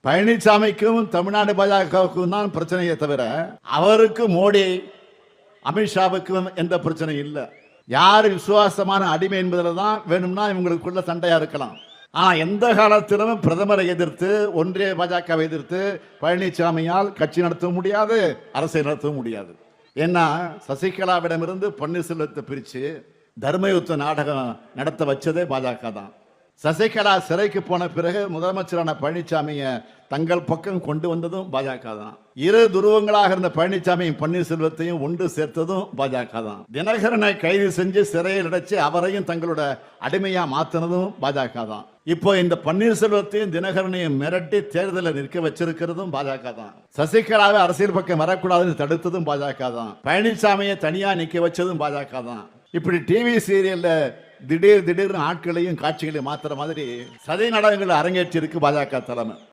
பழனிசாமிக்கும் தமிழ்நாடு பாஜகவுக்கும் தான் பிரச்சனையே தவிர அவருக்கு மோடி அமித்ஷாவுக்கும் எந்த பிரச்சனையும் இல்லை. யார் விசுவாசமான அடிமை என்பதில் தான் வேணும்னா இவங்களுக்குள்ள சண்டையா இருக்கலாம். ஆனா எந்த காலத்திலும் பிரதமரை எதிர்த்து ஒன்றிய பாஜகவை எதிர்த்து பழனிசாமியால் கட்சி நடத்த முடியாது, அரசியல் நடத்த முடியாது. ஏன்னா சசிகலாவிடமிருந்து பன்னீர்செல்வத்தை பிரிச்சு தர்மயுத்த நாடகம் நடத்த வச்சதே பாஜக தான். சசிகலா சிறைக்கு போன பிறகு முதலமைச்சரான பழனிசாமியை தங்கள் பக்கம் கொண்டு வந்ததும் பாஜக தான். இரு துருவங்களாக இருந்த பழனிசாமியும் பன்னீர்செல்வத்தையும் ஒன்று சேர்த்ததும் பாஜக தான். தினகரனை கைது செஞ்சு சிறையில் அடைச்சு அவரையும் தங்களோட அடிமையா மாத்தினதும் பாஜக தான். இப்போ இந்த பன்னீர்செல்வத்தையும் தினகரனையும் மிரட்டி தேர்தலில் நிற்க வச்சிருக்கிறதும் பாஜக தான். சசிகலாவை அரசியல் பக்கம் வரக்கூடாதுன்னு தடுத்ததும் பாஜக தான். பழனிசாமியை தனியா நிக்க வச்சதும் பாஜக தான். இப்படி டிவி சீரியல்ல திடீர்னு ஆட்களையும் காட்சிகளையும் மாத்துற மாதிரி சதி நாடகங்கள் அரங்கேற்றி இருக்கு பாஜக தலைமை.